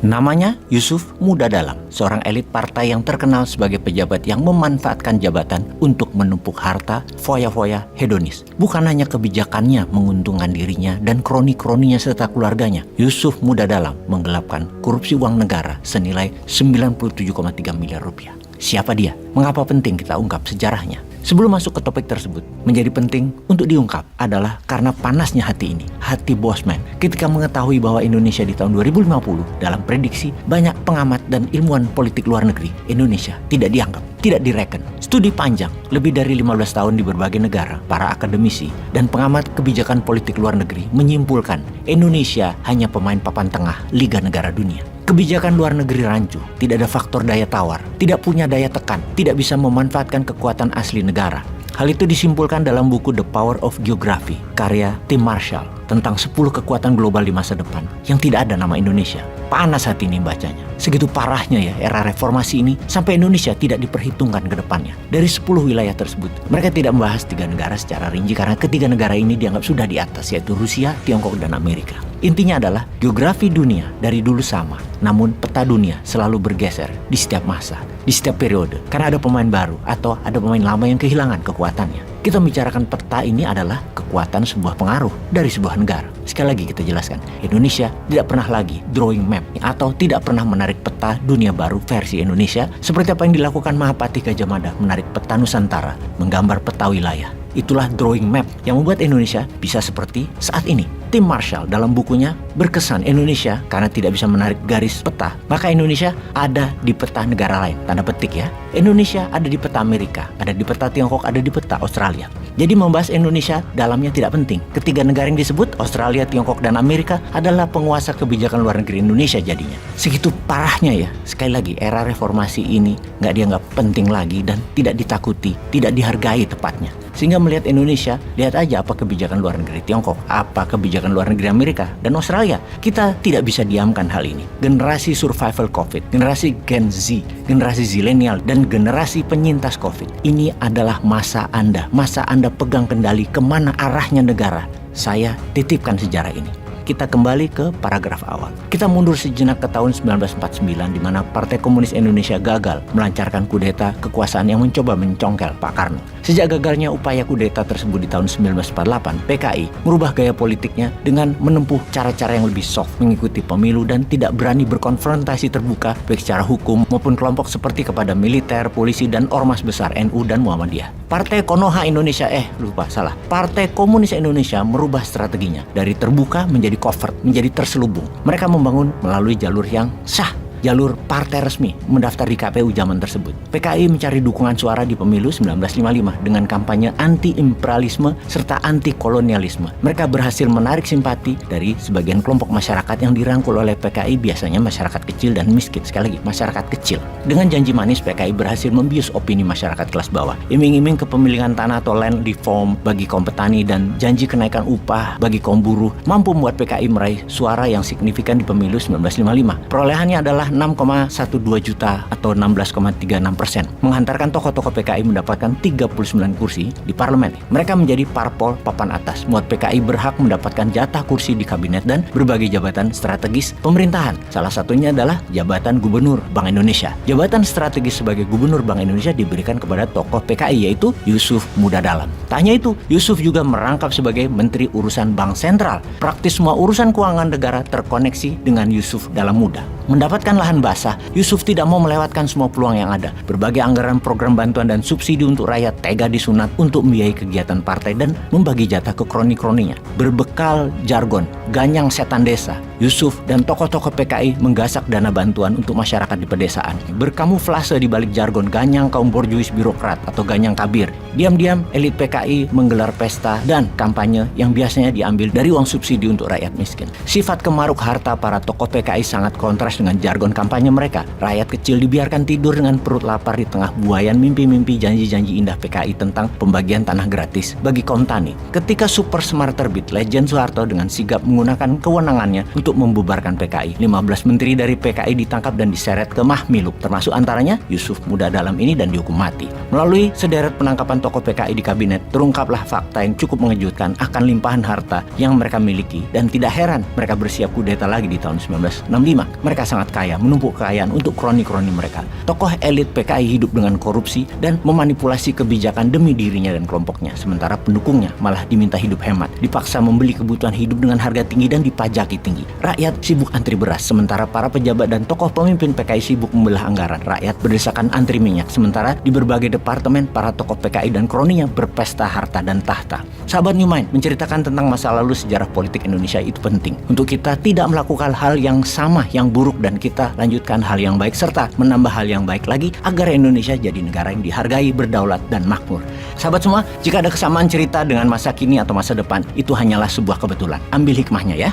Namanya Yusuf Muda Dalam, seorang elit partai yang terkenal sebagai pejabat yang memanfaatkan jabatan untuk menumpuk harta foya-foya hedonis. Bukan hanya kebijakannya menguntungkan dirinya dan kroni-kroninya serta keluarganya, Yusuf Muda Dalam menggelapkan korupsi uang negara senilai 97,3 miliar rupiah. Siapa dia? Mengapa penting kita ungkap sejarahnya? Sebelum masuk ke topik tersebut, menjadi penting untuk diungkap adalah karena panasnya hati ini, hati Bosman, ketika mengetahui bahwa Indonesia di tahun 2050 dalam prediksi banyak pengamat dan ilmuwan politik luar negeri, Indonesia tidak dianggap, tidak direken. Studi panjang, lebih dari 15 tahun di berbagai negara, para akademisi dan pengamat kebijakan politik luar negeri menyimpulkan Indonesia hanya pemain papan tengah Liga Negara Dunia. Kebijakan luar negeri rancu, tidak ada faktor daya tawar, tidak punya daya tekan, tidak bisa memanfaatkan kekuatan asli negara. Hal itu disimpulkan dalam buku The Power of Geography, karya Tim Marshall, tentang 10 kekuatan global di masa depan yang tidak ada nama Indonesia. Panas hati ini bacanya. Segitu parahnya ya era reformasi ini sampai Indonesia tidak diperhitungkan ke depannya. Dari 10 wilayah tersebut, mereka tidak membahas 3 negara secara rinci karena ketiga negara ini dianggap sudah di atas, yaitu Rusia, Tiongkok, dan Amerika. Intinya adalah geografi dunia dari dulu sama, namun peta dunia selalu bergeser di setiap masa, di setiap periode, karena ada pemain baru atau ada pemain lama yang kehilangan kekuatannya. Kita membicarakan peta ini adalah kekuatan sebuah pengaruh dari sebuah negara. Sekali lagi kita jelaskan, Indonesia tidak pernah lagi drawing map atau tidak pernah menarik peta dunia baru versi Indonesia seperti apa yang dilakukan Mahapati Gajah Mada menarik peta Nusantara, menggambar peta wilayah. Itulah drawing map yang membuat Indonesia bisa seperti saat ini. Tim Marshall dalam bukunya berkesan Indonesia karena tidak bisa menarik garis peta, maka Indonesia ada di peta negara lain, tanda petik ya. Indonesia ada di peta Amerika, ada di peta Tiongkok, ada di peta Australia. Jadi membahas Indonesia dalamnya tidak penting. Ketiga negara yang disebut, Australia, Tiongkok, dan Amerika adalah penguasa kebijakan luar negeri Indonesia jadinya. Segitu parahnya ya. Sekali lagi, era reformasi ini nggak dianggap penting lagi dan tidak ditakuti, tidak dihargai tepatnya. Sehingga melihat Indonesia, lihat aja apa kebijakan luar negeri Tiongkok, apa kebijakan luar negeri Amerika dan Australia. Kita tidak bisa diamkan hal ini. Generasi survival COVID, generasi Gen Z, generasi zilenial, dan generasi penyintas COVID. Ini adalah masa Anda pegang kendali kemana arahnya negara. Saya titipkan sejarah ini. Kita kembali ke paragraf awal. Kita mundur sejenak ke tahun 1949 di mana Partai Komunis Indonesia gagal melancarkan kudeta kekuasaan yang mencoba mencongkel Pak Karno. Sejak gagalnya upaya kudeta tersebut di tahun 1948, PKI merubah gaya politiknya dengan menempuh cara-cara yang lebih soft, mengikuti pemilu dan tidak berani berkonfrontasi terbuka baik secara hukum maupun kelompok seperti kepada militer, polisi, dan ormas besar NU dan Muhammadiyah. Partai Komunis Indonesia merubah strateginya dari terbuka menjadi covert, menjadi terselubung. Mereka membangun melalui jalur yang sah, jalur partai resmi mendaftar di KPU zaman tersebut. PKI mencari dukungan suara di pemilu 1955 dengan kampanye anti-imperialisme serta anti-kolonialisme. Mereka berhasil menarik simpati dari sebagian kelompok masyarakat yang dirangkul oleh PKI, biasanya masyarakat kecil dan miskin. Sekali lagi, masyarakat kecil. Dengan janji manis, PKI berhasil membius opini masyarakat kelas bawah. Iming-iming kepemilikan tanah atau land reform bagi kaum petani dan janji kenaikan upah bagi kaum buruh mampu membuat PKI meraih suara yang signifikan di pemilu 1955. Perolehannya adalah 6,12 juta atau 16,36%, menghantarkan tokoh-tokoh PKI mendapatkan 39 kursi di parlemen. Mereka menjadi parpol papan atas, membuat PKI berhak mendapatkan jatah kursi di kabinet dan berbagai jabatan strategis pemerintahan. Salah satunya adalah jabatan Gubernur Bank Indonesia. Jabatan strategis sebagai Gubernur Bank Indonesia diberikan kepada tokoh PKI, yaitu Yusuf Muda Dalam. Tak hanya itu, Yusuf juga merangkap sebagai Menteri Urusan Bank Sentral. Praktis semua urusan keuangan negara terkoneksi dengan Yusuf Dalam Muda. Mendapatkan lahan basah, Yusuf tidak mau melewatkan semua peluang yang ada. Berbagai anggaran program bantuan dan subsidi untuk rakyat tega disunat untuk membiayai kegiatan partai dan membagi jatah ke kroni-kroninya. Berbekal jargon ganyang setan desa, Yusuf dan tokoh-tokoh PKI menggasak dana bantuan untuk masyarakat di pedesaan. Berkamuflase di balik jargon ganyang kaum borjuis birokrat atau ganyang kabir. Diam-diam elit PKI menggelar pesta dan kampanye yang biasanya diambil dari uang subsidi untuk rakyat miskin. Sifat kemaruk harta para tokoh PKI sangat kontras dengan jargon kampanye mereka. Rakyat kecil dibiarkan tidur dengan perut lapar di tengah buayan mimpi-mimpi janji-janji indah PKI tentang pembagian tanah gratis bagi kaum tani. Ketika Super Smart terbit, Legend Soeharto dengan sigap menggunakan kewenangannya untuk membubarkan PKI. 15 menteri dari PKI ditangkap dan diseret ke Mahmiluk, termasuk antaranya Yusuf Muda Dalam ini, dan dihukum mati. Melalui sederet penangkapan tokoh PKI di kabinet, terungkaplah fakta yang cukup mengejutkan akan limpahan harta yang mereka miliki, dan tidak heran mereka bersiap kudeta lagi di tahun 1965. Mereka sangat kaya, menumpuk kekayaan untuk kroni-kroni mereka. Tokoh elit PKI hidup dengan korupsi dan memanipulasi kebijakan demi dirinya dan kelompoknya, sementara pendukungnya malah diminta hidup hemat, dipaksa membeli kebutuhan hidup dengan harga tinggi dan dipajaki tinggi. Rakyat sibuk antri beras, sementara para pejabat dan tokoh pemimpin PKI sibuk membelah anggaran. Rakyat berdesakan antri minyak, sementara di berbagai departemen para tokoh PKI dan kroninya berpesta harta dan tahta. Sahabat New Mind, menceritakan tentang masa lalu sejarah politik Indonesia itu penting untuk kita tidak melakukan hal yang sama, yang buruk, dan kita lanjutkan hal yang baik serta menambah hal yang baik lagi agar Indonesia jadi negara yang dihargai, berdaulat, dan makmur. Sahabat semua, jika ada kesamaan cerita dengan masa kini atau masa depan, itu hanyalah sebuah kebetulan. Ambil hikmahnya ya.